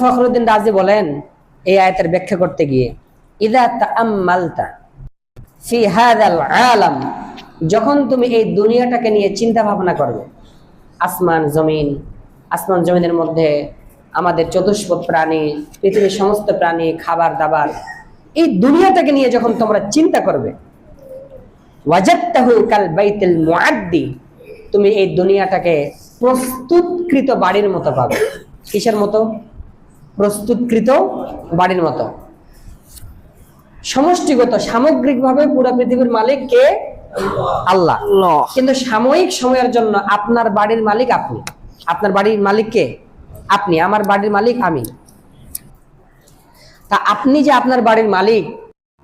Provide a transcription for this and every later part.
ফখরুদ্দিন রাজি বলেন এই আয়াতের ব্যাখ্যা করতে গিয়ে, ইযা তাআম্মালতা ফি হাযাল আলাম, যখন তুমি এই দুনিয়াটাকে নিয়ে চিন্তা ভাবনা করবে, আসমান জমিনের মধ্যে আমাদের চতুষ্পদ প্রাণী, পৃথিবীর সমস্ত প্রাণী, খাবার দাবার, এই দুনিয়াটাকে নিয়ে যখন তোমরা চিন্তা করবে, ওয়াজাদতাহু কাল বাইতুল মুআদ্দি, তুমি এই দুনিয়াটাকে প্রস্তুতকৃত বাড়ির মতো পাবে। কিসের মতো? প্রস্তুতকৃত বাড়ির মতো। সমষ্টিগত সামগ্রিকভাবে পুরো পৃথিবীর মালিক কে? আল্লাহ। কিন্তু সাময়িক সময়ের জন্য আপনার বাড়ির মালিক আপনি। আপনার বাড়ির মালিক কে? আপনি। আমার বাড়ির মালিক আমি। তা আপনি যে আপনার বাড়ির মালিক,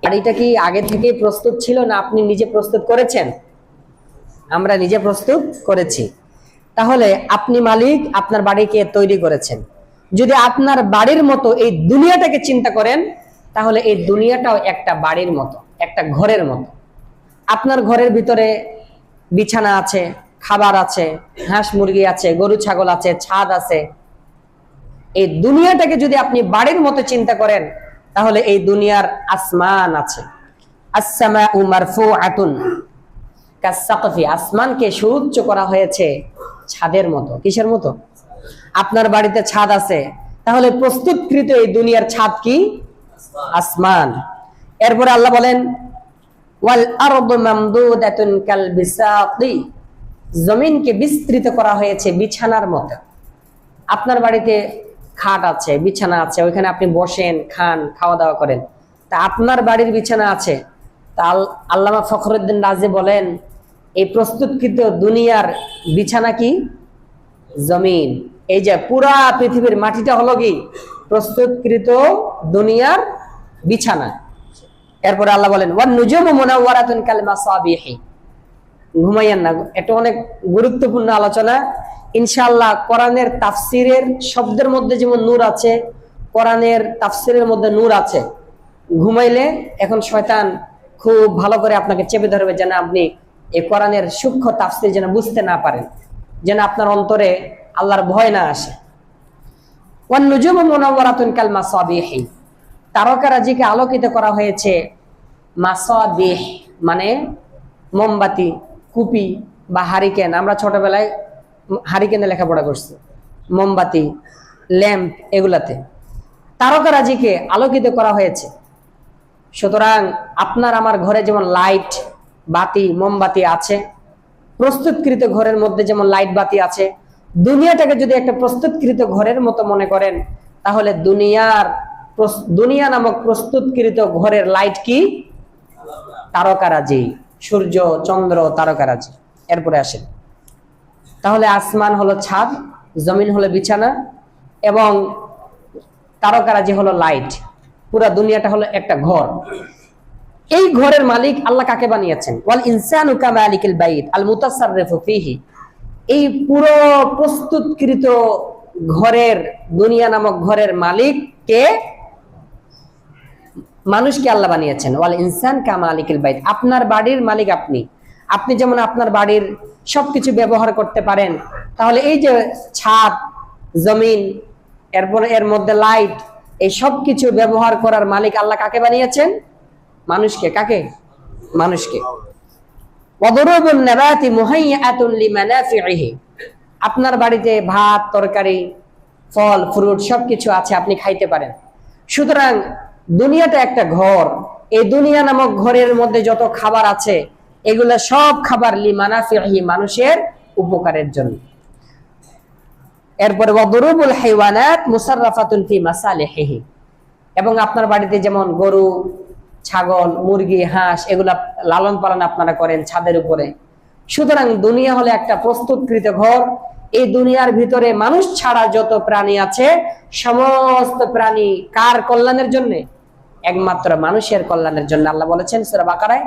বাড়িটা কি আগে থেকে প্রস্তুত ছিল না আপনি নিজে প্রস্তুত করেছেন? আমরা নিজে প্রস্তুত করেছি। তাহলে আপনি মালিক, আপনার বাড়িকে তৈরি করেছেন। যদি আপনার বাড়ির মতো এই দুনিয়াটাকে চিন্তা করেন, তাহলে এই দুনিয়াটাও একটা বাড়ির মতো, একটা ঘরের মতো। আপনার ঘরের ভিতরে বিছানা আছে, খাবার আছে, হাঁস মুরগি আছে, গরু ছাগল আছে, ছাদ আছে। এই দুনিয়াটাকে যদি আপনি বাড়ির মতো চিন্তা করেন, তাহলে এই দুনিয়ার আসমান আছে। আস-সামাউ মারফুআতুন কাস-সাকফি, আসমানকে সুউচ্চ করা হয়েছে ছাদের মতো। কিসের মতো? আপনার বাড়িতে ছাদ আছে, তাহলে প্রস্তুতকৃত এই দুনিয়ার ছাদ কি? আসমান। এরপরে আল্লাহ বলেন, ওয়াল আরদু মামদুদাতুন কাল বিসাতি, জমিনকে বিস্তৃত করা হয়েছে বিছানার মতো। আপনার বাড়িতে খাট আছে, বিছানা আছে, ওইখানে আপনি বসেন, খান, খাওয়া দাওয়া করেন। তা আপনার বাড়ির বিছানা আছে। তা আল্লামা ফখরুদ্দিন রাজি বলেন, এই প্রস্তুতকৃত দুনিয়ার বিছানা কি? জমিন। এই যে পুরা পৃথিবীর মাটিটা হলো কি? প্রস্তুতকৃত দুনিয়ার বিছানা। এরপরে আল্লাহ বলেন, ওয়ান নুজুমু মুনাওয়ারাতুন কাল মাসাবিহি, ঘুমাইয়েন না। এটা অনেক গুরুত্বপূর্ণ আলোচনা। ইনশাআল্লাহ কোরআনের তাফসিরের শব্দের মধ্যে যেমন নূর আছে, কোরআনের তাফসিরের মধ্যে নূর আছে। ঘুমাইলে এখন শয়তান খুব ভালো করে আপনাকে চেপে ধরবে, যেন আপনি এই কোরআনের সূক্ষ্ম তাফসির যেন বুঝতে না পারেন, যেন আপনার অন্তরে আল্লাহর ভয় না আসে। ওয়ান নুজুমু মুনাওয়ারাতুন কাল মাসাবিহি, তারকারাজিকে আলোকিত করা হয়েছে। মাসাবিহ মানে মোমবাতি, কুপি বা হারিকেন। আমরা ছোটবেলায় হারিকেনে লেখাপড়া করছি। মোমবাতি, ল্যাম্প, এগুলাতে তারকারাজিকে আলোকিত করা হয়েছে। সুতরাং আপনার আমার ঘরে যেমন লাইট, বাতি, মোমবাতি আছে, প্রস্তুতকৃত ঘরের মধ্যে যেমন লাইট বাতি আছে, দুনিয়াটাকে যদি একটা প্রস্তুতকৃত ঘরের মতো মনে করেন, তাহলে দুনিয়া নামক প্রস্তুতকৃত ঘরের লাইট কি? তারকারাজি, সূর্য, চন্দ্র, তারকারাজি। এরপরে আসেন, তাহলে আসমান হলো ছাদ, জমিন হলো বিছানা, এবং তারকারাজি হলো লাইট। পুরা দুনিয়াটা হলো একটা ঘর। এই ঘরের মালিক আল্লাহ কাকে বানিয়েছেন? ওয়াল ইনসানু কামালিকিল বাইত আল মুতাসাররিফু ফিহি, এই পুরো প্রস্তুতকৃত ঘরের, দুনিয়া নামক ঘরের মালিক কে? মানুষকে আল্লাহ বানিয়েছেন। ওয়াল ইনসান কামালিকিল বাইত, আপনার বাড়ির মালিক আপনি। আপনি যেমন আপনার বাড়ির সবকিছু ব্যবহার করতে পারেন, তাহলে এই যে ছাদ, জমিন, এরপরে এর মধ্যে লাইট, এই সব কিছু ব্যবহার করার মালিক আল্লাহ কাকে বানিয়েছেন? মানুষকে। কাকে? মানুষকে। ওয়াদুরুবুন নাবাতি মুহাইয়াতুন লিমানাফিহি, আপনার বাড়িতে ভাত, তরকারি, ফল, ফ্রুট সবকিছু আছে, আপনি খাইতে পারেন। সুতরাং দুনিয়াটা একটা ঘর। এই দুনিয়া নামক ঘরের মধ্যে যত খাবার আছে, এগুলা সব খাবার লিমানাফিহি, মানুষের উপকারের জন্য। এরপরে ওয়াদুরুবুল হাইওয়ানাত মুসাররাফাতুন ফি মাসালিহিহি, এবং আপনার বাড়িতে যেমন গরু, ছাগল, মুরগি, হাঁস, এগুলা লালন পালন আপনারা করেন ছাদের উপরে। সুতরাং দুনিয়া হলো একটা প্রস্তুতকৃত ঘর। এই দুনিয়ার ভিতরে মানুষ ছাড়া যত প্রাণী আছে, সমস্ত প্রাণী কার কল্যাণের জন্য? একমাত্র মানুষের কল্যাণের জন্য। আল্লাহ বলেছেন সূরা বাকারায়,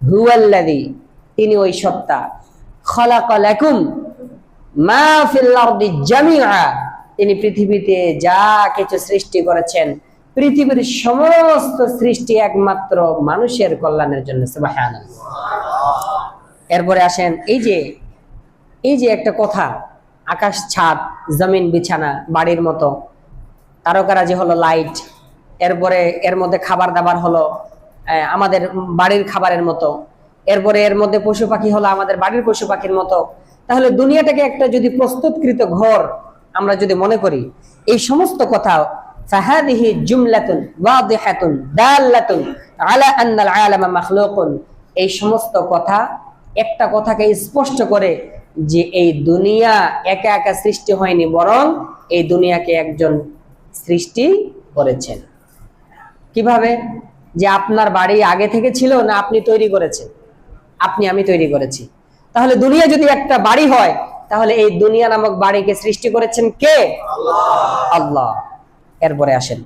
হুয়াল্লাযী, তিনি ওই সত্তা, খালাকা লাকুম মা ফিল আরদি জামিআ, তিনি পৃথিবীতে যা কিছু সৃষ্টি করেছেন, পৃথিবীর সমস্ত সৃষ্টি একমাত্র মানুষের কল্যাণের জন্য। সুবহানাল্লাহ। এরপরে আসেন, এই যে একটা কথা, আকাশ ছাদ, জমিন বিছানা, বাড়ির মতো, তারকারাজি হলো লাইট, এরপরে এর মধ্যে খাবার দাবার হলো আমাদের বাড়ির খাবারের মতো, এরপরে এর মধ্যে পশু পাখি হলো আমাদের বাড়ির পশু পাখির মতো। তাহলে দুনিয়াটাকে একটা যদি প্রস্তুতকৃত ঘর আমরা যদি মনে করি, এই সমস্ত কথা ফাহাদিহি জুমলাতুন ওয়াদিহাতুন দাল্লাতুন আলা আন্নাল আলামা মাখলুকুন, এই সমস্ত কথা একটা কথাকে স্পষ্ট করে যে এই দুনিয়া একা একা সৃষ্টি হয়নি, বরং এই দুনিয়াকে একজন সৃষ্টি করেছেন। কিভাবে? যে আপনার বাড়ি আগে থেকে ছিল না আপনি তৈরি করেছেন? আমি তৈরি করেছি। তাহলে দুনিয়া যদি একটা বাড়ি হয়, তাহলে এই দুনিয়া নামক বাড়িকে সৃষ্টি করেছেন কে? আল্লাহ। এরপরে আসেন,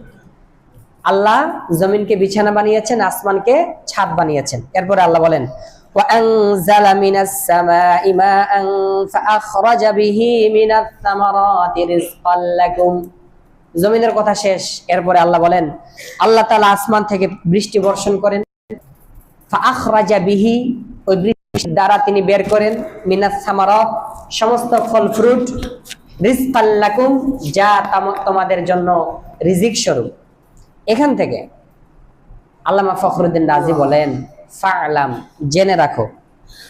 আল্লাহ জমিনকে বিছানা বানিয়েছেন, আসমানকে ছাদ বানিয়েছেন। এরপরে আল্লাহ বলেন وأنزل من السماء ماء فأخرج به من الثمرات رزقا لكم। জমিনের কথা শেষ। এরপরে আল্লাহ বলেন আল্লাহ তাআলা আসমান থেকে বৃষ্টি বর্ষণ করেন, فأخرج به, ওই বৃষ্টির দ্বারা তিনি বের করেন, মিনাস সামারাত, সমস্ত ফল ফ্রুট, রিজকাল লাকুম, যা তোমাদের জন্য রিজিক স্বরূপ। এখান থেকে আল্লামা ফখরুদ্দিন রাজি বলেন ফা'লাম, জেনে রাখো,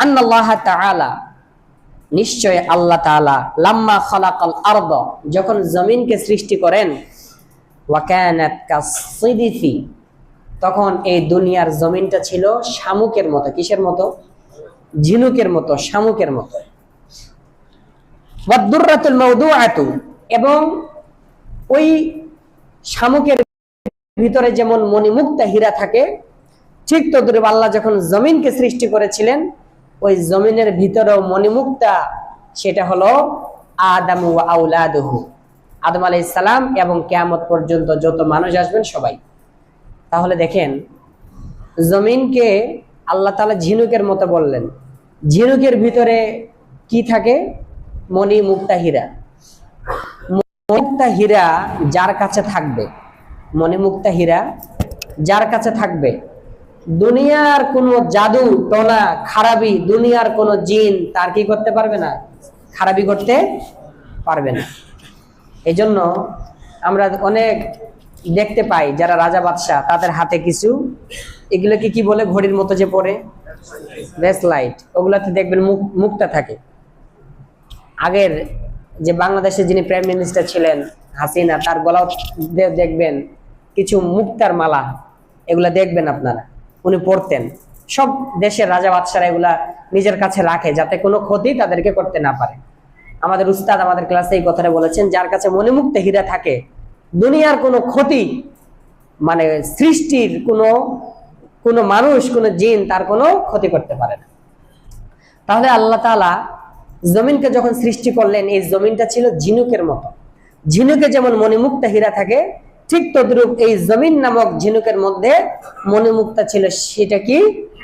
আন্নাল্লাহ তাআলা, নিশ্চয় আল্লাহ তাআলা, লাম্মা খালাকাল আরদ, যখন জমিনকে সৃষ্টি করেন, ওয়া কানাত কাসসিদিফি, তখন এই দুনিয়ার জমিনটা ছিল শামুকের মতো। কিসের মতো? ঝিনুকের মতো, শামুকের মতো। ওয়াদ-দুররাতুল মাওদুআতু, এবং ওই শামুকের ভিতরে যেমন মণিমুক্তা হীরা থাকে, ঠিক তদ্রূপ আল্লাহ যখন জমিনকে সৃষ্টি করেছিলেন, ওই জমিনের ভিতরেও মণিমুক্তা, সেটা হলো আদম ওয়া আওলাদুহু, আদম আলাইহিস সালাম এবং কিয়ামত পর্যন্ত যত মানুষ আসবেন সবাই। তাহলে দেখেন, জমিনকে আল্লাহ তাআলা ঝিনুকের মতো বললেন, ঝিনুকের ভিতরে কি থাকে? মণিমুক্তা হীরা। মণিমুক্তা হীরা যার কাছে থাকবে, মণিমুক্তা হীরা যার কাছে থাকবে, দুনিয়ার কোনো জাদু টোনা খারাপি, দুনিয়ার কোনো জিন তার কি করতে পারবে না? খারাপি করতে পারবে না। এই জন্য আমরা অনেক দেখতে পাই যারা রাজা বাদশাহ, তাদের হাতে কিছু এগুলোকে কি বলে, ঘড়ির মতো যে পরে ব্রেসলাইট, ওগুলাতে দেখবেন মুক্তা থাকে। আগের যে বাংলাদেশের যিনি প্রাইম মিনিস্টার ছিলেন হাসিনা, তার গলাও দেখবেন কিছু মুক্তার মালা, এগুলা দেখবেন আপনারা, উনি পড়তেন। সব দেশের রাজা বাদশারা এগুলা নিজের কাছে রাখে, যাতে কোনো ক্ষতি তাদেরকে করতে না পারে। আমাদের উস্তাদ আমাদের ক্লাসে এই কথাটা বলেছেন, যার কাছে মণিমুক্তা হীরা থাকে, দুনিয়ার কোনো ক্ষতি, মানে সৃষ্টির কোনো মানুষ, কোনো জিন তার কোনো ক্ষতি করতে পারে না। তাহলে আল্লাহ তাআলা জমিনকে যখন সৃষ্টি করলেন, এই জমিনটা ছিল ঝিনুকের মতো। ঝিনুকে যেমন মণিমুক্তা হীরা থাকে, ঠিক তদ্রূপ এই জমিন নামক ঝিনুকের মধ্যে মণিমুক্তা ছিল। সেটা কি?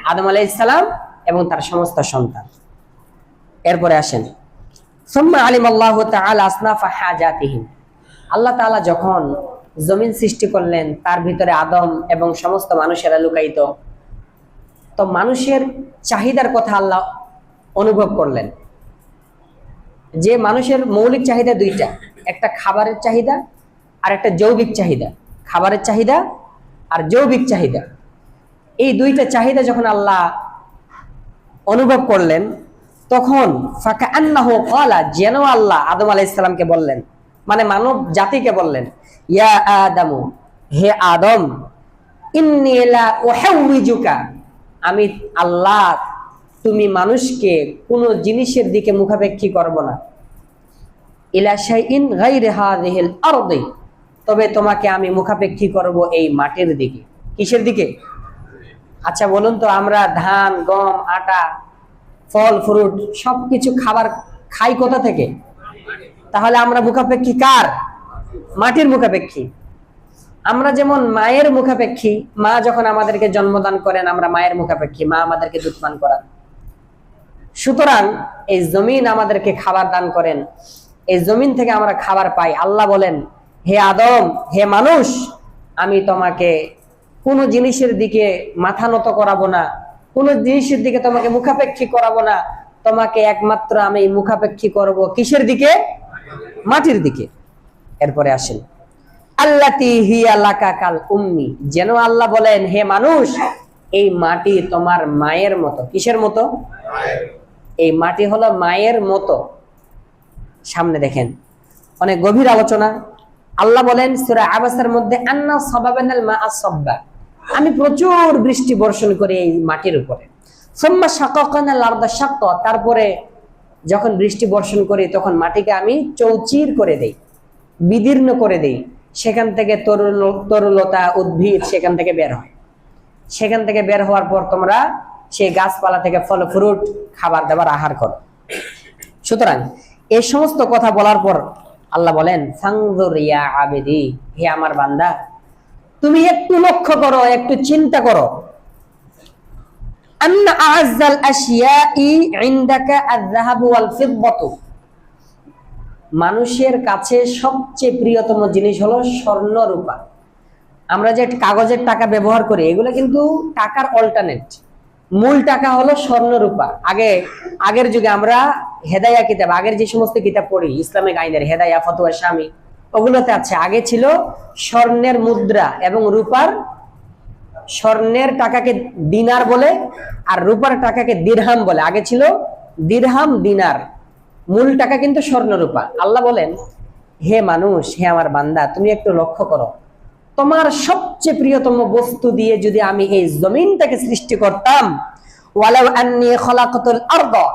আদম আলাইহিস সালাম এবং তার সমস্ত সন্তান। এরপরে আসেন, সুম্মা আলিমাল্লাহু তাআলা আসনাফা হাজাতিহিম, আল্লাহ তাআলা যখন জমিন সৃষ্টি করলেন, তার ভিতরে আদম এবং সমস্ত মানুষেরা লুকায়িত, তো মানুষের চাহিদার কথা আল্লাহ অনুভব করলেন। যে মানুষের মৌলিক চাহিদা দুইটা, একটা খাবারের চাহিদা আর একটা যৌগিক চাহিদা। খাবারের চাহিদা আর যৌগিক চাহিদা, এই দুইটা চাহিদা যখন আল্লাহ অনুভব করলেন, তখন ফাকাআন্নাহু ক্বালা, যেন আল্লাহ আদম আলাইহিস সালামকে বললেন, মানে মানব জাতিকে বললেন, ইয়া আদামু, হে আদম, ইন্নী লা উহাউইজুকা, আমি আল্লাহ তুমি মানুষকে কোনো জিনিসের দিকে মুখাপেক্ষী করব না, ইলা শাইইন গায়রি হাযিহিল আরদি, তবে তোমাকে আমি মুখাপেক্ষী করব এই মাটির দিকে। কিসের দিকে? আচ্ছা বলুন তো, আমরা ধান, গম, আটা, ফল ফ্রুট সবকিছু খাবার খাই কোথা থেকে? তাহলে আমরা মুখাপেক্ষী কার? মাটির মুখাপেক্ষী। আমরা যেমন মায়ের মুখাপেক্ষী, মা যখন আমাদেরকে জন্মদান করেন আমরা মায়ের মুখাপেক্ষী, মা আমাদেরকে দুধ পান করান। সুতরাং এই জমিন আমাদেরকে খাবার দান করেন, এই জমিন থেকে আমরা খাবার পাই। আল্লাহ বলেন, হে আদম, হে মানুষ, আমি তোমাকে কোনো জিনিসের দিকে মাথা নত করাবো না, কোনো জিনিসের দিকে তোমাকে মুখাপেক্ষী করাবো না, তোমাকে একমাত্র আমি মুখাপেক্ষী করব কিসের দিকে? মাটির দিকে। এরপরে আসেন, আল্লাতী হিয়া লাকা কাল উম্মি, যেন আল্লাহ বলেন হে মানুষ, এই মাটি তোমার মায়ের মতো। কিসের মতো? এই মাটি হলো মায়ের মতো। সামনে দেখেন অনেক গভীর আলোচনা। আল্লাহ বলেন সূরা আবাসের মধ্যে, আন্না সাবাবানাল মাআ সাব্বা, আমি প্রচুর বৃষ্টি বর্ষণ করি এই মাটির উপরে। সুম্মা শাকাকানাল আরদা শাক্কা, তারপরে যখন বৃষ্টি বর্ষণ করি তখন মাটিকে আমি চৌচির করে দেই, বিদীর্ণ করে দেই। সেখান থেকে তরুলতা উদ্ভিদ সেখান থেকে বের হয়। সেখান থেকে বের হওয়ার পর তোমরা সেই গাছপালা থেকে ফল ফ্রুট খাবার দাবার আহার করো। সুতরাং এই সমস্ত কথা বলার পর আল্লাহ বলেন, ফানজুর ইয়া আবিদি, হে আমার বান্দা, তুমি একটু লক্ষ্য করো, একটু চিন্তা করো। আন্না আ'আজ্জাল আশিয়াই ইনদাকা আয-যাহাবু ওয়াল ফিদ্দাতু, মানুষের কাছে সবচেয়ে প্রিয়তম জিনিস হলো স্বর্ণ রূপা। আমরা যে কাগজের টাকা ব্যবহার করি এগুলো কিন্তু টাকার অল্টারনেট। মূল টাকা হলো স্বর্ণ রূপা। আগের যুগে আমরা হেদায়া কিতাব, আগের যে সমস্ত কিতাব পড়ি ইসলামিক আইনের হেদায়া, ফতোয়া, শামি, ওগুলোতে আছে আগে ছিল স্বর্ণের মুদ্রা এবং রূপার। স্বর্ণের টাকাকে দিনার বলে আর রূপার টাকাকে দিরহাম বলে। আগে ছিল দিরহাম, দিনার, মূল টাকা কিন্তু স্বর্ণ রূপা। আল্লাহ বলেন, হে মানুষ, হে আমার বান্দা, তুমি একটু লক্ষ্য করো, তোমার সবচেয়ে প্রিয়তম বস্তু দিয়ে যদি আমি এই জমিনটাকে সৃষ্টি করতাম, ওয়ালাউ আন্নী খলাকতুল আরদা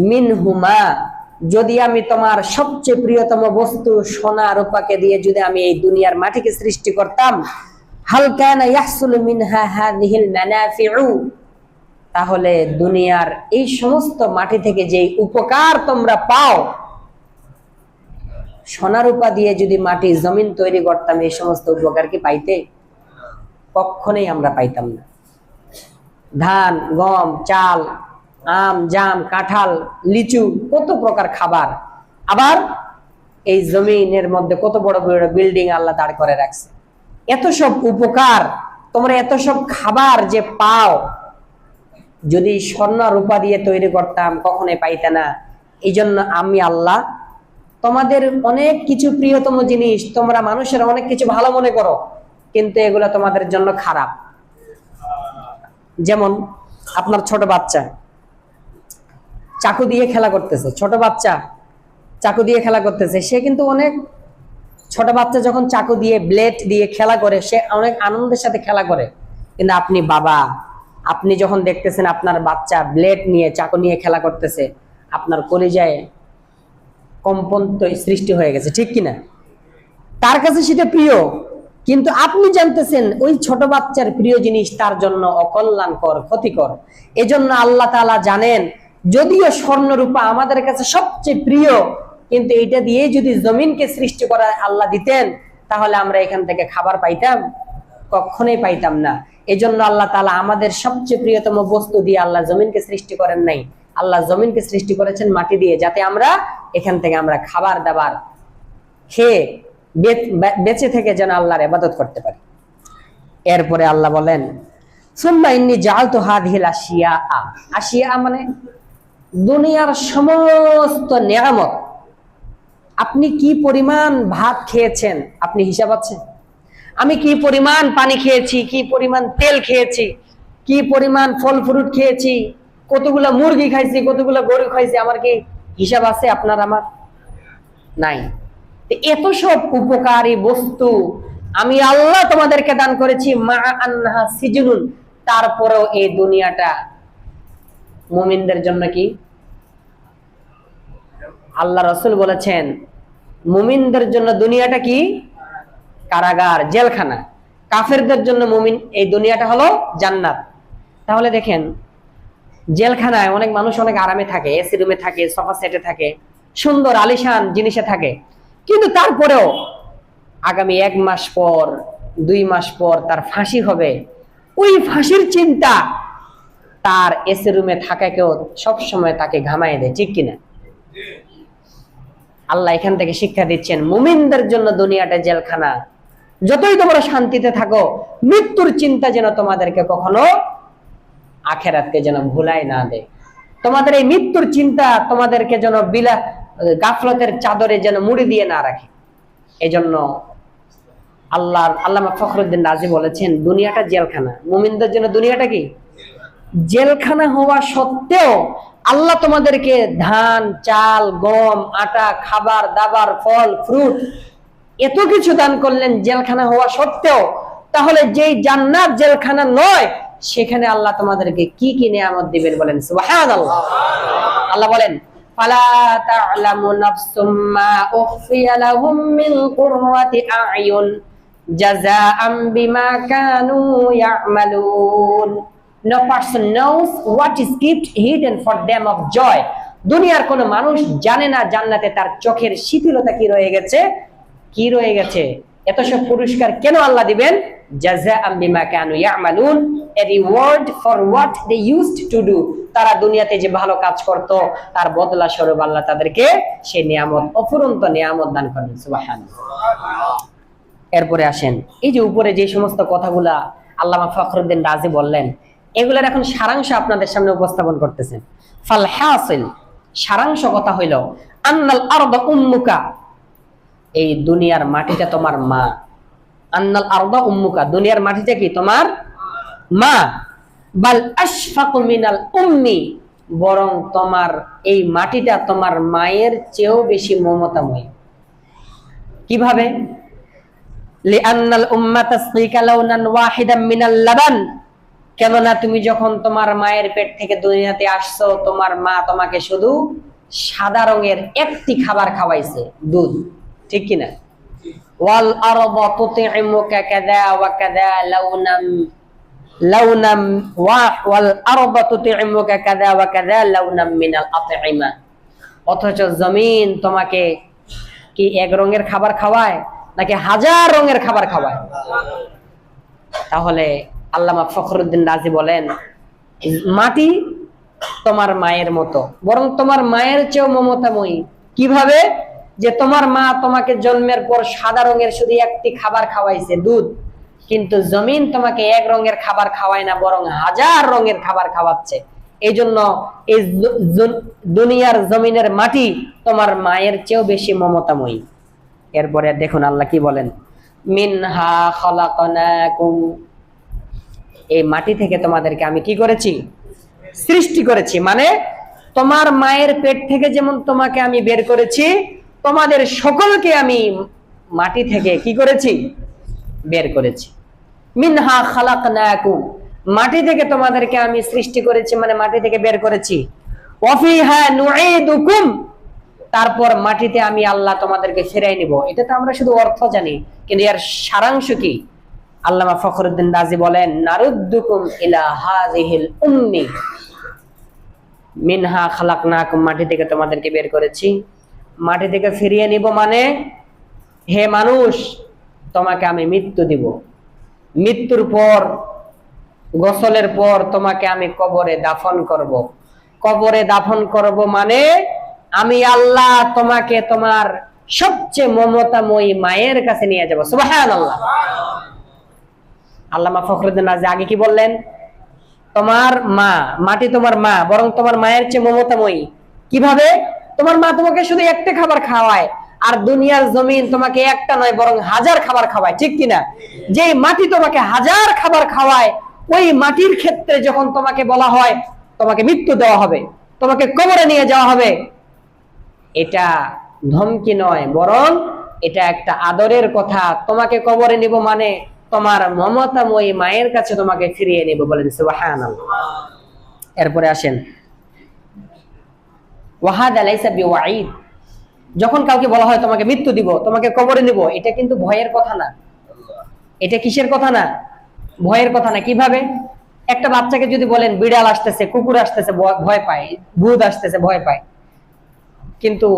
মিনহুমা, যদি আমি তোমার সবচেয়ে প্রিয়তম বস্তু সোনা রূপাকে দিয়ে যদি আমি এই দুনিয়ার মাটিকে সৃষ্টি করতাম, হাল কানা ইয়াহসুলু মিনহা হাযিহিল মানাফিউ, তাহলে দুনিয়ার এই সমস্ত মাটি থেকে যে উপকার তোমরা পাও, সোনা রূপা দিয়ে যদি মাটি জমিন তৈরি করতাম এই সমস্ত উপকার কি পাইতে? কখনোই আমরা পাইতাম না। ধান, গম, চাল, আম, জাম, কাঁঠাল, লিচু, কত প্রকার খাবার, আবার এই জমিনের মধ্যে কত বড় বড় বিল্ডিং আল্লাহ দাঁড় করে রাখছে। এত সব উপকার তোমরা, এত সব খাবার যে পাও, যদি স্বর্ণ রূপা দিয়ে তৈরি করতাম কখনোই পাইতে না। এই জন্য আমি আল্লাহ তোমাদের অনেক কিছু প্রিয়তম জিনিস, তোমরা মানুষের অনেক কিছু ভালো মনে করো, কিন্তু এগুলো তোমাদের জন্য খারাপ। যেমন আপনার ছোট বাচ্চা চাকু দিয়ে খেলা করতেছে, ছোট বাচ্চা চাকু দিয়ে খেলা করতেছে, সে কিন্তু অনেক, ছোট বাচ্চা যখন চাকু দিয়ে ব্লেড দিয়ে খেলা করে সে অনেক আনন্দের সাথে খেলা করে। কিন্তু আপনি বাবা, আপনি যখন দেখতেছেন আপনার বাচ্চা ব্লেড নিয়ে, চাকু নিয়ে খেলা করতেছে, আপনার কলিজায় কম্পন সৃষ্টি হয়ে গেছে, ঠিক কিনা? তার কাছে সেটা প্রিয়, কিন্তু আপনি জানতেছেন ওই ছোট বাচ্চার প্রিয় জিনিস তার জন্য অকল্যাণকর, ক্ষতিকর। এজন্য আল্লাহ তাআলা জানেন, যদিও স্বর্ণরূপা আমাদের কাছে সবচেয়ে প্রিয়, কিন্তু এটা দিয়ে যদি জমিনকে সৃষ্টি করা আল্লাহ দিতেন, তাহলে আমরা এখান থেকে খাবার পাইতাম? কখনোই পাইতাম না। এজন্য আল্লাহ তাআলা আমাদের সবচেয়ে প্রিয়তম বস্তু দিয়ে আল্লাহ জমিনকে সৃষ্টি করেন নাই। আল্লাহ জমিনকে সৃষ্টি করেছেন মাটি দিয়ে, যাতে আমরা এখান থেকে আমরা খাবার দাবার খেয়ে বেঁচে থেকে যেন আল্লাহর ইবাদত করতে পারি। এরপরে আল্লাহ বলেন, সুম্মা ইন্নী জাআলতু হাযিহিল আশিয়া, আশিয়া মানে দুনিয়ার সমস্ত নিয়ামত। আপনি কি পরিমাণ ভাত খেয়েছেন আপনি হিসাব আছে? আমি কি পরিমাণ পানি খেয়েছি, কি পরিমাণ তেল খেয়েছি, কি পরিমাণ ফল ফ্রুট খেয়েছি, কতগুলো মুরগি খাইছি, কতগুলো গরু খাইছি, আমার কি হিসাব আছে? আপনার আমার নাই। এত সব উপকারী বস্তু আমি আল্লাহ তোমাদেরকে দান করেছি, মা আন্নাহা সিজনুন, তারপরেও এই দুনিয়াটা মুমিনদের জন্য কি? আল্লাহ রাসূল বলেছেন মুমিনদের জন্য দুনিয়াটা কি? কারাগার, জেলখানা। কাফেরদের জন্য মুমিন এই দুনিয়াটা হলো জান্নাত। তাহলে দেখেন, জেলখানায় অনেক মানুষ অনেক আরামে থাকে, এসি রুমে থাকে, সোফা সেটে থাকে, সুন্দর আলিশান জিনিসে থাকে, কিন্তু তারপরেও আগামী 1 মাস পর, 2 মাস পর তার ফাঁসি হবে। ওই ফাঁসির চিন্তা তার এসি রুমে থাকাকেও সবসময় তাকে ঘামায় দেয়, ঠিক কিনা? আল্লাহ এখান থেকে শিক্ষা দিচ্ছেন, মুমিনদের জন্য দুনিয়াটা জেলখানা। যতই তোমরা শান্তিতে থাকো, মৃত্যুর চিন্তা যেন তোমাদেরকে কখনো আখিরাতকে যেন ভুলাই না দেয়। তোমাদের এই মৃত্যুর চিন্তা তোমাদেরকে যেন গাফলতের চাদরে যেন মুড়ি দিয়ে না রাখে। এজন্য আল্লামা ফখরুদ্দিন রাজি বলেছেন দুনিয়াটা জেলখানা। মুমিনদের জন্য দুনিয়াটা কি জেলখানা হওয়া সত্ত্বেও আল্লাহ তোমাদেরকে ধান, চাল, গম, আটা, খাবার দাবার, ফল, ফ্রুট এত কিছু দান করলেন জেলখানা হওয়া সত্ত্বেও। তাহলে যেই জান্নাত জেলখানা নয়, সেখানে আল্লাহ তোমাদেরকে কি কি নিয়ামত দিবেন বলেন সুবহানাল্লাহ। আল্লাহ বলেন ফালা তা'লামু নাফসুম মা উখফিয়া লাহুম মিন কুররাতি আ'য়ুন জাযাআম বিমা Kanu ইয়া'মালুন। No person knows what is kept hidden for them of joy. দুনিয়ার কোন মানুষ জানে না জান্নাতে তার চোখের শিথিলতা কি রয়ে গেছে। এত সব পুরস্কার কেন আল্লাহ দিবেন? জাযাআম বিমা Kanu ইয়া'মালুন, a reward for what they used to do. তারা দুনিয়াতে যে ভালো কাজ করত তার বদলা স্বরূপ আল্লাহ তাদেরকে সেই নিয়ামত, অফুরন্ত নিয়ামত দান করেন সুবহানাল্লাহ। এরপরে আসেন, এই যে উপরে যে সমস্ত কথাগুলা আল্লামা ফখরুদ্দিন রাজি বললেন, এগুলোর এখন সারাংশ আপনাদের সামনে উপস্থাপন করতেছেন। ফাল হাসিল, সারাংশ কথা হইল আন্নাল আরদা উম্মুকা, এই দুনিয়ার মাটিটা তোমার মা। আন্নাল আরদা উম্মুকা, দুনিয়ার মাটিটা কি তোমার মা। বাল আশফাকু মিনাল উম্মি, বরং তোমার এই মাটিটা তোমার মায়ের চেয়েও বেশি মমতাময়ী। কিভাবে? লিআন্নাল উম্মা তাসফিকা লাউনান ওয়াহিদাম মিনাল লাবান, কেননা তুমি যখন তোমার মায়ের পেট থেকে দুনিয়াতে আসছো, তোমার মা তোমাকে শুধু সাদা রঙের একটি খাবার খাওয়াইছে, দুধ, ঠিক কিনা? ওয়াল আরদা তুতি'মুকা কাযা ওয়া কাযা লাউনাম ওয়াল আরদা তুতি'মুকা কাযা ওয়া কাযা লাউনাম মিনাল আত'ইমা, অথচ জমিন তোমাকে কি এক রঙের খাবার খাওয়ায় নাকি হাজার রঙের খাবার খাওয়ায়? তাহলে আল্লামা ফখরুদ্দিন রাজি বলেন মাটি তোমার মায়ের মতো, বরং তোমার মায়ের চেয়েও মমতাময়ী। কিভাবে? যে তোমার মা তোমাকে জন্মের পর সাদা রঙের শুধু একটি খাবার খাওয়াইছে, দুধ, কিন্তু জমিন তোমাকে এক রঙের খাবার খাওয়ায় না, বরং হাজার রঙের খাবার খাওয়াচ্ছে। এই জন্য এই দুনিয়ার জমিনের মাটি তোমার মায়ের চেয়েও বেশি মমতাময়ী। এরপরে দেখুন আল্লাহ কি বলেন, মিনহা খালাকনাকুম, এই মাটি থেকে তোমাদেরকে আমি কি করেছি? সৃষ্টি করেছি। মানে তোমার মায়ের পেট থেকে যেমন তোমাকে আমি বের করেছি, তোমাদের সকলকে আমি মাটি থেকে কি করেছি? বের করেছি। মিনহা খালাকনাকুম, মাটি থেকে তোমাদেরকে আমি সৃষ্টি করেছি, মানে মাটি থেকে বের করেছি। ওয়া ফিহা নুঈদুকুম, তারপর মাটিতে আমি আল্লাহ তোমাদেরকে ফিরাই নিব। এটা তো আমরা শুধু অর্থ জানি, কিন্তু এর সারাংশ কি? আল্লামা ফখরুদ্দিন রাজি বলেন নারুদ্দুকুম ইলা হাযিহিল উম্মি মিনহা খালাকনাকুম, মাটি থেকে তোমাদেরকে বের করেছি, মাটি থেকে ফিরিয়ে নিব। মানে হে মানুষ, তোমাকে আমি মৃত্যু দিব, মৃত্যুর পর গোসলের পর তোমাকে আমি কবরে দাফন করব। কবরে দাফন করব মানে আমি আল্লাহ তোমাকে তোমার সবচেয়ে মমতাময়ী মায়ের কাছে নিয়ে যাব। সুবহানাল্লাহ। আল্লামা ফখরুদ্দিন রাজি আগে কি বললেন? তোমার মা, মাটি তোমার মা, বরং তোমার মায়ের চেয়ে মমতাময়ী। কিভাবে? তোমার মা তোমাকে শুধু একটা খাবার খাওয়ায়, আর দুনিয়ার জমিন তোমাকে একটা নয় বরং হাজার খাবার খাওয়ায়, ঠিক কিনা? যে মাটি তোমাকে হাজার খাবার খাওয়ায়, ওই মাটির ক্ষেত্রে যখন তোমাকে বলা হয় তোমাকে মৃত্যু দেওয়া হবে, তোমাকে কবরে নিয়ে যাওয়া হবে, এটা ধমকি নয়, বরং এটা একটা আদরের কথা। তোমাকে কবরে নিব মানে তোমার মমতাময়ী মায়ের কাছে তোমাকে ফিরিয়ে নেব। বলেন সুবহানাল্লাহ। এরপরে আসেন, ওয়াহাদা লাইসা বিওয়াইদ, যখন কাউকে বলা হয় তোমাকে মৃত্যু দিব, তোমাকে কবরে নিব, এটা কিন্তু ভয়ের কথা না। এটা কিসের কথা না? ভয়ের কথা না। কিভাবে? একটা বাচ্চাকে যদি বলেন বিড়াল আসতেছে, কুকুর আসতেছে, ভয় পায়, ভূত আসতেছে, ভয় পায়। কিন্তু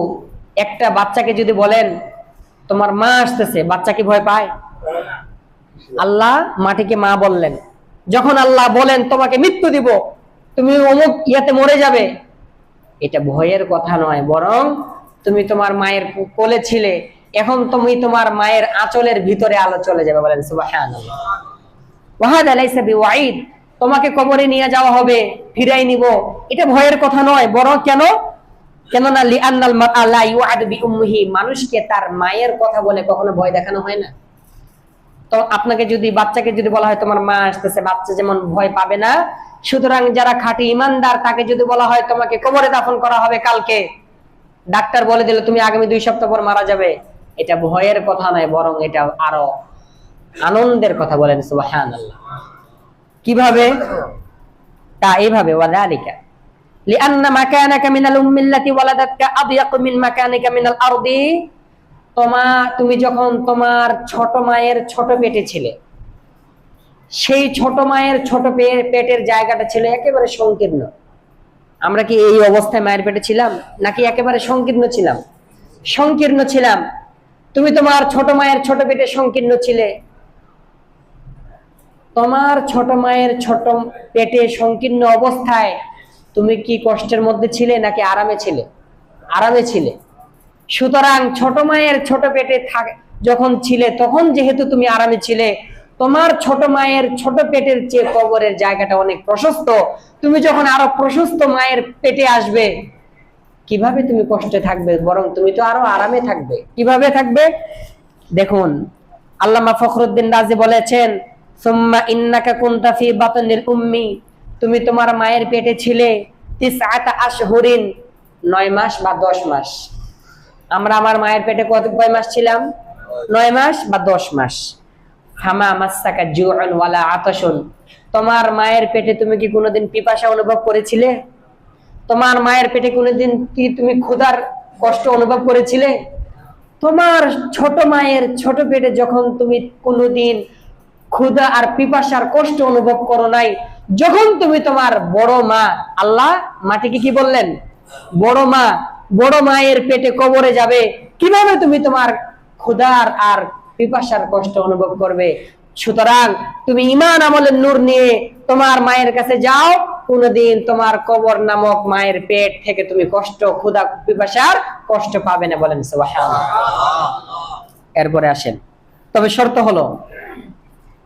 একটা বাচ্চাকে যদি বলেন তোমার মা আসতেছে, বাচ্চা কি ভয় পায়? আল্লাহ মাটিকে মা বললেন। যখন আল্লাহ বলেন তোমাকে মৃত্যু দিব, তুমি অমুক ইয়াতে মরে যাবে, এটা ভয়ের কথা নয়, বরং তুমি তোমার মায়ের কোলে ছিলে, এখন তুমি তোমার মায়ের আঁচলের ভিতরে আলো চলে যাবে। বলেন সুবহানাল্লাহ। ওয়াহাদা লাইসা বিওয়াইদ, তোমাকে কবরে নিয়ে যাওয়া হবে, ফিরাই নিব, এটা ভয়ের কথা নয়, বরং কেননা লিআন্নাল মারআ লা ইউআদু বিউম্মিহি, মানুষকে তার মায়ের কথা বলে কখনো ভয় দেখানো হয় না। তো আপনাকে যদি বাচ্চাকে যদি বলা হয় তোমার মা আসতেছে, বাচ্চা যেমন ভয় পাবে না, সুতরাং যারা খাঁটি ইমানদার তাকে যদি বলা হয় তোমাকে কবরে দাফন করা হবে কালকে, ডাক্তার বলে দিল তুমি আগামী 2 সপ্তাহ পর মারা যাবে, এটা ভয়ের কথা নয়, বরং এটা আরো আনন্দের কথা। বলেন সুবহানাল্লাহ। কিভাবে? তা এইভাবে, ওয়াযালিকা লিআন্না মাকানাকা মিনাল উম্মি আল্লাতী ওয়ালাদাতকা আদয়াক মিন মাকানিকা মিনাল আরদি। তুমি যখন তোমার ছোট মায়ের ছোট পেটে ছিলে, সেই ছোট মায়ের ছোট পেটের জায়গাটা ছিল একেবারে সংকীর্ণ। আমরা কি এই অবস্থায় মায়ের পেটে ছিলাম, নাকি একেবারে সংকীর্ণ ছিলাম? সংকীর্ণ ছিলাম। তুমি তোমার ছোট মায়ের ছোট পেটে সংকীর্ণ ছিলে। তোমার ছোট মায়ের ছোট পেটে সংকীর্ণ অবস্থায় তুমি কি কষ্টের মধ্যে ছিলে নাকি আরামে ছিলে? আরামে ছিলে। সুতরাং ছোট মায়ের ছোট পেটে যখন ছিলে তখন যেহেতু তুমি আরামে ছিলে, তোমার ছোট মায়ের ছোট পেটের চেয়ে কবরের জায়গাটা অনেক প্রশস্ত। তুমি যখন আরো প্রশস্ত মায়ের পেটে আসবে, কিভাবে তুমি কষ্টে থাকবে? বরং তুমি তো আরো আরামে থাকবে। কিভাবে থাকবে? দেখুন, আল্লামা ফখরুদ্দিন রাজি বলেছেন, সুম্মা ইন্নাকা কুনতা ফি বাতনিল উম্মি, তুমি তোমার মায়ের পেটে ছিলে 9 আশহুরিন, 9 মাস বা 10 মাস। আমরা আমার মায়ের পেটে কয় মাস ছিলাম? 9 মাস বা 10 মাস। ফামা মাসসাকা জুউন ওয়ালা আতাশুন, তোমার মায়ের পেটে তুমি কি কোনোদিন পিপাসা অনুভব করেছিলে? তোমার মায়ের পেটে কোনোদিন কি তুমি ক্ষুধার কষ্ট অনুভব করেছিলে? তোমার ছোট মায়ের ছোট পেটে যখন তুমি কোনোদিন ক্ষুধা আর পিপাসার কষ্ট অনুভব করো নাই, যখন তুমি তোমার বড় মা, আল্লাহ মাটিকে কি বললেন? বড় মা, বড় মায়ের পেটে কবরে যাবে, কিভাবে তুমি তোমার ক্ষুধার আর পিপাসার কষ্ট অনুভব করবে? সুতরাং তুমি ঈমান আমলের নূর নিয়ে তোমার মায়ের কাছে যাও, কোনদিন তোমার কবর নামক মায়ের পেট থেকে তুমি কষ্ট, ক্ষুধা, পিপাসার কষ্ট পাবে না। বলেন সুবহানাল্লাহ। এরপরে আসেন, তবে শর্ত হলো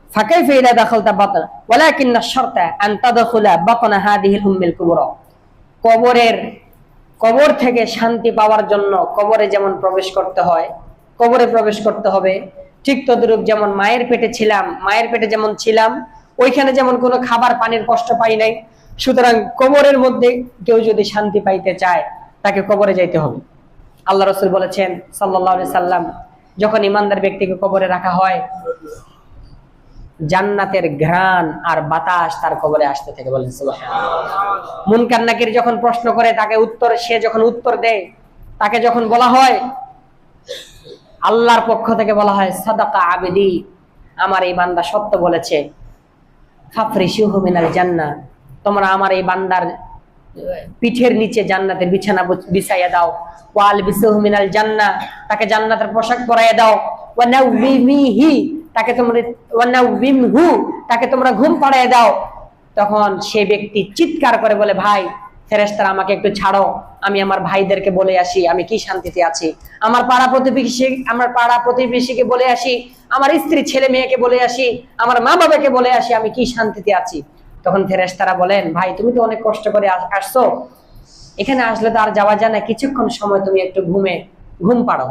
ফাকাইফা ইযা দাখালতা বাতন ওয়ালাকিন্না শারতা আন তাদখুলা বাতনা হাদিহিল উম্মিল কুবরা। কবর থেকে শান্তি পাওয়ার জন্য কবরে যেমন প্রবেশ করতে হয়, কবরে প্রবেশ করতে হবে, ঠিক তদ্রূপ যেমন মায়ের পেটে ছিলাম, মায়ের পেটে যেমন ছিলাম, ওইখানে যেমন কোনো খাবার পানির কষ্ট পাই নাই, সুতরাং কবরের মধ্যে কেউ যদি শান্তি পাইতে চায় তাকে কবরে যাইতে হবে। আল্লাহ রাসূল বলেছেন সাল্লাল্লাহু আলাইহি সাল্লাম, যখন ইমানদার ব্যক্তিকে কবরে রাখা হয়, জান্নাতের ঘ্রাণ আর বাতাস তার কবরে আসতে থাকে। বলেন সুবহানাল্লাহ। মুনকার নাকির যখন প্রশ্ন করে সে যখন উত্তর দেয়, তাকে যখন বলা হয়, আল্লাহর পক্ষ থেকে বলা হয় সাদাকা আবিদি, আমার এই বান্দা সত্য বলেছে, ফাফরিশুহু মিনাল জান্নাহ, তোমরা আমার এই বান্দার পিঠের নিচে জান্নাতের বিছানা বিছাইয়া দাও, ওয়াল বিসুহু মিনাল জান্নাহ, তাকে জান্নাতের পোশাক পরাইয়া দাও, ওয়া নাউবিমিহি, তাকে তোমরা ঘুম পাড়িয়ে দাও। তখন সে ব্যক্তি চিৎকার করে বলে, ভাই ফেরেশতারা আমাকে একটু ছাড়ো, আমি আমার ভাইদেরকে বলে আসি আমি কি শান্তিতে আছি, আমার পাড়া প্রতিবেশীকে বলে আসি, আমার স্ত্রী ছেলে মেয়েকে বলে আসি, আমার মা বাবাকে বলে আসি আমি কি শান্তিতে আছি। তখন ফেরেশতারা বলেন, ভাই তুমি তো অনেক কষ্ট করে আসছো, এখানে আসলে তো আর যাওয়া যায় না, কিছুক্ষণ সময় তুমি একটু ঘুম পাড়ো।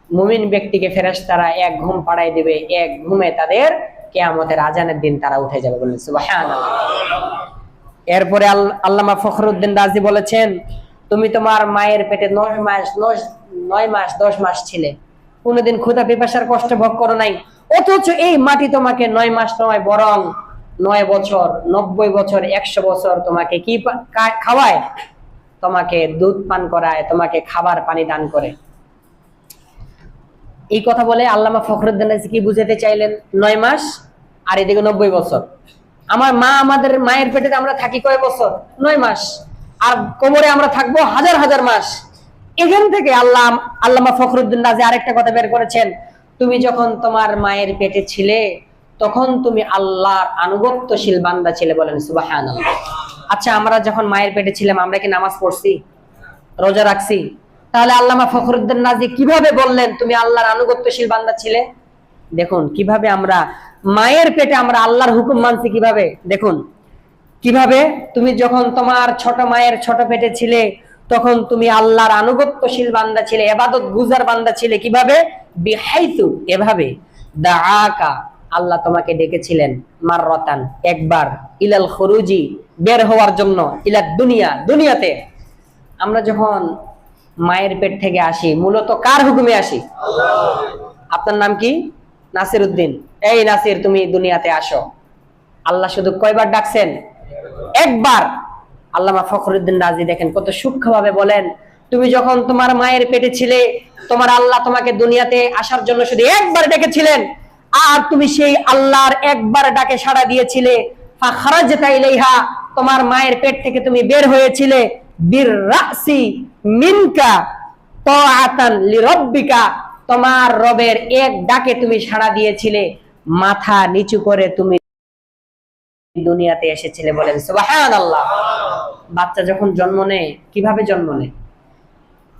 মুমিন ব্যক্তিকে ফেরেশতারা এক ঘুম পাড়াই দিবে, এক ঘুমে তাদের কিয়ামতের আজানের দিন তারা উঠে যাবে। বলেন সুবহানাল্লাহ। এরপরে আল্লামা ফখরুদ্দিন রাজি বলেছেন, তুমি তোমার মায়ের পেটে 9 মাস 10 মাস ছিলে, কোনোদিন ক্ষুধা পিপাসার কষ্ট ভোগ করো নাই, অথচ এই মাটি তোমাকে 9 মাস নয় বরং 9 বছর, 90 বছর, 100 বছর তোমাকে কি খাওয়ায়? তোমাকে দুধ পান করায়, তোমাকে খাবার পানি দান করে। এই কথা বলে আল্লামা ফখরুদ্দিন রাজি কি বুঝাতে চাইলেন? 9 মাস আর এদিকে 90 বছর। আমাদের মায়ের পেটে আমরা থাকি কয় বছর? 9 মাস। আর কবরে আমরা থাকবো হাজার হাজার মাস। এখান থেকে আল্লামা ফখরুদ্দিন রাজি আরেকটা কথা বের করেছেন, তুমি যখন তোমার মায়ের পেটে ছিলে তখন তুমি আল্লাহর আনুগত্যশীল বান্দা ছিলে। বলেন সুবহানাল্লাহ। আচ্ছা, আমরা যখন মায়ের পেটে ছিলাম আমরা কি নামাজ পড়ছি, রোজা রাখছি? তাহলে আল্লামা ফখরুদ্দিন রাজি কিভাবে বললেন তুমি আল্লাহর আনুগত্যশীল বান্দা ছিলে? দেখুন কিভাবে আমরা মায়ের পেটে আমরা আল্লাহর হুকুম মানছি। কিভাবে? দেখুন কিভাবে তুমি যখন তোমার ছোট মায়ের ছোট পেটে ছিলে তখন তুমি আল্লাহর আনুগত্যশীল বান্দা ছিলে, ইবাদত গুজার বান্দা ছিলে। কিভাবে? বিহাইতু, এভাবে দাআকা, আল্লাহ তোমাকে ডেকেছিলেন, মাররাতান, একবার, ইলাল খুরুজি, বের হওয়ার জন্য, ইলাদ দুনিয়া, দুনিয়াতে। আমরা যখন মায়ের পেট থেকে আসি মূলত কার হুকুমে আসি? আপনার নাম কি? নাসির উদ্দিন। এই নাসির, তুমি দুনিয়াতে আসো। আল্লাহ শুধু কয়বার ডাকছেন? একবার। আল্লামা ফখরুদ্দিন রাজি দেখেন কত সূক্ষ্মভাবে বলেন, তুমি যখন তোমার মায়ের পেটে ছিলে, তোমার আল্লাহ তোমাকে দুনিয়াতে আসার জন্য শুধু একবার ডেকেছিলেন, আর তুমি সেই আল্লাহর একবার ডাকে সাড়া দিয়েছিলে। ফাখরাজতা ইলাইহা, তোমার মায়ের পেট থেকে তুমি বের হয়েছিলে, বিররাসি মিনকা তাআতান লিরাব্বিকা, তোমার রবের এক ডাকে তুমি সাড়া দিয়েছিলে, মাথা নিচু করে তুমি দুনিয়াতে এসেছিলে। বলেন সুবহানাল্লাহ। বাচ্চা যখন জন্ম নেয় কিভাবে জন্ম নেয়?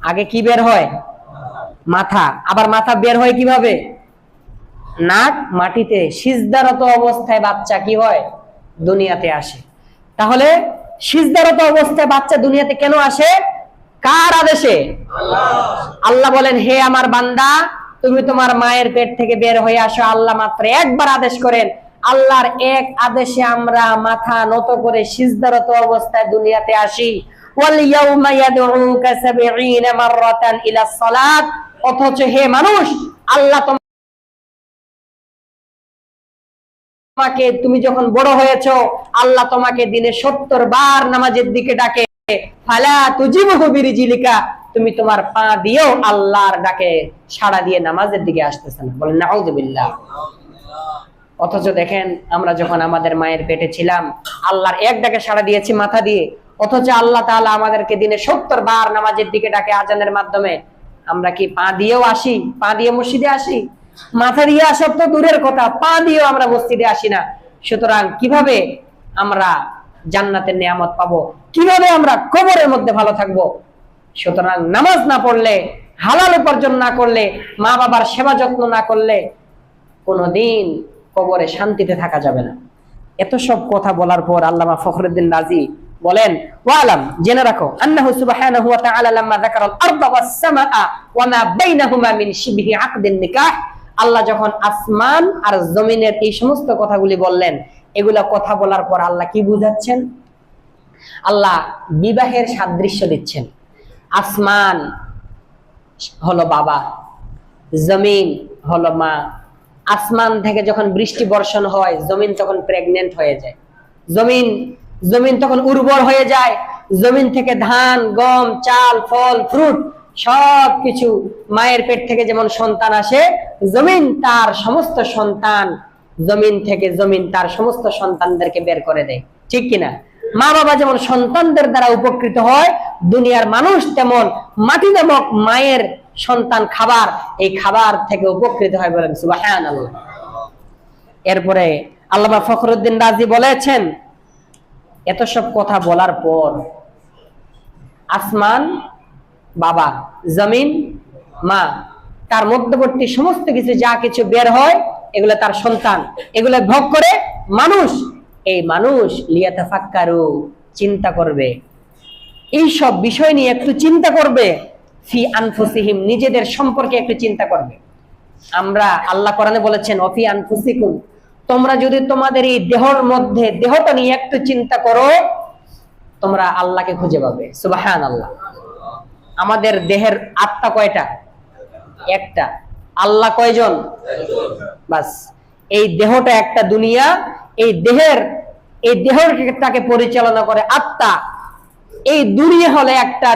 আগে কি বের হয়? মাথা। আবার মাথা বের হয় কিভাবে? নাক মাটিতে, সিজদারত অবস্থায় বাচ্চা কি হয়? দুনিয়াতে আসে। তাহলে সিজদারত অবস্থায় বাচ্চা দুনিয়াতে কেন আসে? কার আদেশে? আল্লাহ বলেন, হে আমার বান্দা, তুমি তোমার মায়ের পেট থেকে বের হয়ে আসো। আল্লাহ মাত্র একবার আদেশ করেন, আল্লাহর এক আদেশে আমরা মাথা নত করে সিজদারত অবস্থায় দুনিয়াতে আসি। ওয়াল ইয়াউমা ইয়াদউকা ৭০ মাররাতান ইলাস সালাত, অথচ হে মানুষ, আল্লাহ তোমাকে, তুমি যখন বড় হয়েছো, আল্লাহ তোমাকে দিনে ৭০ বার নামাজের দিকে ডাকে। ফালা তুজিবহু বিরিজিলিকা, তুমি তোমার পা দিয়েও আল্লাহর ডাকে সাড়া দিয়ে নামাজের দিকে আসতেছ না। বলেন নাউযুবিল্লাহ। অথচ দেখেন, আমরা যখন আমাদের মায়ের পেটে ছিলাম, আল্লাহর এক ডাকে সাড়া দিয়েছি মাথা দিয়ে, অথচ আল্লাহ তাআলা আমাদেরকে দিনে ৭০ বার নামাজের দিকে ডাকে আজানের মাধ্যমে। আমরা কি পা দিয়েও আসি? পা দিয়ে মসজিদে আসি? মাথা দিয়ে আসার তো দূরের কথা, পা দিয়েও আমরা মসজিদে আসি না। সুতরাং কিভাবে আমরা জান্নাতের নিয়ামত পাবো? কিভাবে আমরা কবরের মধ্যে ভালো থাকবো? সুতরাং নামাজ না পড়লে, হালাল উপার্জন না করলে, মা বাবার সেবা যত্ন না করলে কোনদিন কবরে শান্তিতে থাকা যাবে না। এত সব কথা বলার পর আল্লামা ফখরুদ্দিন রাজি বলেন, ওয়ালাম, জেনে রাখো, আন্নাহু সুবহানাহু ওয়া তাআলা লাম্মা যাকারাল আরদা ওয়াস সামাআ ওয়া মা বাইনাহুমা মিন শিবহি আকদিন নিকাহ, আল্লাহ যখন আসমান আর জমিনের এই সমস্ত কথাগুলি বললেন, এগুলা কথা বলার পর আল্লাহ কি বুঝাচ্ছেন? আল্লাহ বিবাহের সাদৃশ্য দিচ্ছেন। আসমান হলো বাবা, জমিন হলো মা। আসমান থেকে যখন বৃষ্টি বর্ষণ হয়, জমিন তখন প্রেগনেন্ট হয়ে যায়। জমিন তখন উর্বর হয়ে যায়। জমিন থেকে ধান, গম, চাল, ফল, ফ্রুট সবকিছু, মায়ের পেট থেকে যেমন সন্তান আসে, জমিন তার সমস্ত সন্তান, জমিন থেকে জমিন তার সমস্ত সন্তানদেরকে বের করে দেয়। ঠিক কিনা? মা বাবা যেমন সন্তানদের দ্বারা উপকৃত হয়, দুনিয়ার মানুষ তেমন মাটি নামক মায়ের সন্তান খাবার, এই খাবার থেকে উপকৃত হয়। বলেন সুবহানাল্লাহ। এরপরে আল্লামা ফখরুদ্দিন রাজি বলেছেন, এত সব কথা বলার পর আসমান বাবা, জমিন মা, তার মধ্যবর্তী সমস্ত কিছু যা কিছু বের হয় এগুলো তার সন্তান, এগুলো ভোগ করে মানুষ। এই মানুষ লিয়াতাফাক্কারু, চিন্তা করবে, এই সব বিষয় নিয়ে একটু চিন্তা করবে। ফি আনফুসিহিম, নিজেদের সম্পর্কে একটু চিন্তা করবে। আমরা, আল্লাহ কোরআনে বলেছেন, অফি আনফুসিকুম, তোমরা যদি তোমাদের এই দেহর মধ্যে, দেহটা নিয়ে একটু চিন্তা করো, তোমরা আল্লাহকে খুঁজে পাবে। সুবহানাল্লাহ। আমাদের দেহের আত্মা কয়টা? একটা। আল্লাহ কয়জন? বাস। এই দেহটা একটা দুনিয়া, এই দেহটাকে পরিচালনা করে আত্মা। এই দুনিয়া হলে একটা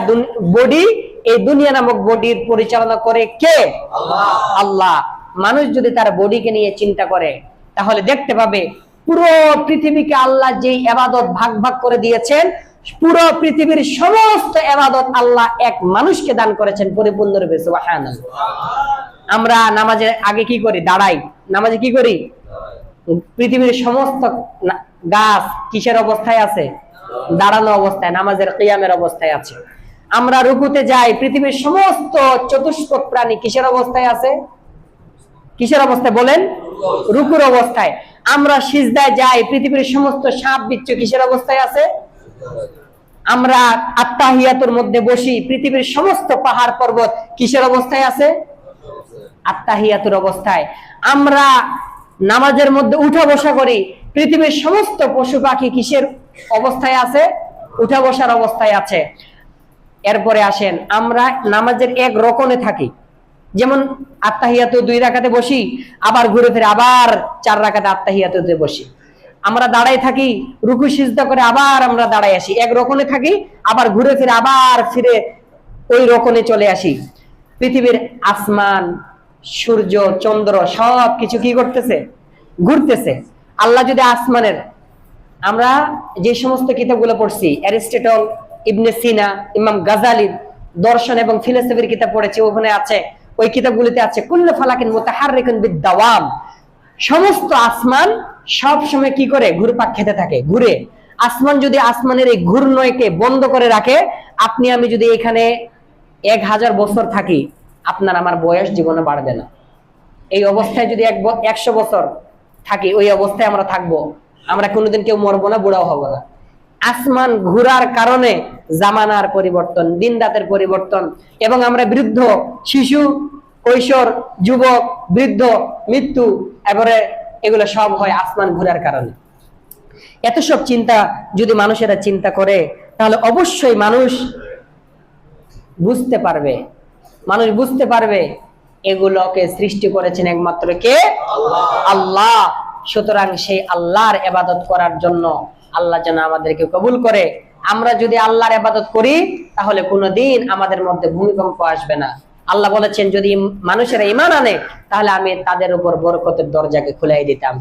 বডি, এই দুনিয়া নামক বডির পরিচালনা করে কে? আল্লাহ। মানুষ যদি তার বডিকে নিয়ে চিন্তা করে, তাহলে দেখতে পাবে পুরো পৃথিবীকে আল্লাহ যেই ইবাদত ভাগ ভাগ করে দিয়েছেন, পুরো পৃথিবীর সমস্ত ইবাদত আল্লাহ এক মানুষকে দান করেছেন পরিপূর্ণরূপে। সুবহানাল্লাহ। আমরা নামাজের আগে কি করি? দাঁড়াই। নামাজে কি করি? পৃথিবীর সমস্ত গাছ কিসের অবস্থায় আছে? দাঁড়ানো অবস্থায়, নামাজের কিয়ামের অবস্থায় আছে। আমরা রুকুতে যাই, পৃথিবীর সমস্ত চতুষ্পদ প্রাণী কিসের অবস্থায় আছে? কিসের অবস্থায় বলেন? রুকুর অবস্থায়। আমরা সিজদায় যাই, পৃথিবীর সমস্ত সাপ বিচ্ছু কিসের অবস্থায় আছে? আমরা আত্তাহিয়াতুর মধ্যে বসি, পৃথিবীর সমস্ত পাহাড় পর্বত কিসের অবস্থায় আছে? আত্তাহিয়াতুর অবস্থায় আমরা নামাজের মধ্যে উঠা বসা করি, পৃথিবীর সমস্ত পশু পাখি কিসের অবস্থায় আছে? উঠা বসার অবস্থায় আছে। এরপরে আসেন, আমরা নামাজের এক রকনে থাকি, যেমন আত্তাহিয়াতু 2 রাকাতে বসি, আবার ঘুরে ফিরে আবার 4 রাকাতে আত্তাহিয়াতুতে বসি। আমরা দাঁড়ায় থাকি, রুকু সিজদা করে আবার আমরা দাঁড়ায় আসি, এক রকনে থাকি, আবার ঘুরে ফিরে আবার ফিরে ওই রকনে চলে আসি। পৃথিবীর আসমান, সূর্য, চন্দ্র সব কিছু কি করতেছে? ঘুরতেছে। আল্লাহ যদি আসমানের, আমরা যে সমস্ত কিতাবগুলো পড়ছি, অ্যারিস্টটল, ইবনে সিনা, ইমাম গাজালি দর্শন এবং ফিলোসফির কিতাব পড়েছি, ওখানে আছে, ওই কিতাবগুলিতে আছে কুল্লু ফালাকিন মুতাহাররিকুন বিদ-দাওয়াম, সমস্ত আসমান সব সময় কি করে? ঘুরপাক খেতে থাকে, ঘুরে। আসমান যদি আসমানের এই ঘূর্ণয়কে বন্ধ করে রাখে, আপনি আমি যদি এখানে 1000 বছর থাকি, আপনার আমার বয়স জীবনে বাড়বে না। এই অবস্থায় যদি 100 বছর থাকি, ওই অবস্থায় আমরা থাকবো, আমরা কোনোদিন কেউ মরবো না, বুড়াও হবো না। আসমান ঘুরার কারণে জামানার পরিবর্তন, দিন রাতের পরিবর্তন, এবং আমরা বৃদ্ধ, শিশু, কৈশোর, যুবক, বৃদ্ধ, মৃত্যু, এবারে এগুলো সব হয় আসমান ঘুরার কারণে। এত সব চিন্তা যদি মানুষেরা চিন্তা করে, তাহলে অবশ্যই মানুষ বুঝতে পারবে এগুলোকে সৃষ্টি করেছেন একমাত্র কে? আল্লাহ। সুতরাং সেই আল্লাহর ইবাদত করার জন্য আল্লাহ যেন আমাদেরকে কবুল করে। আমরা যদি আল্লাহর ইবাদত করি, তাহলে কোনোদিন আমাদের মধ্যে ভূমিকম্প আসবে না। আল্লাহ বলেছেন, যদি মানুষেরা ঈমান আনে, তাহলে আমি তাদের উপর বরকতের দরজাকে খুলে দিতাম।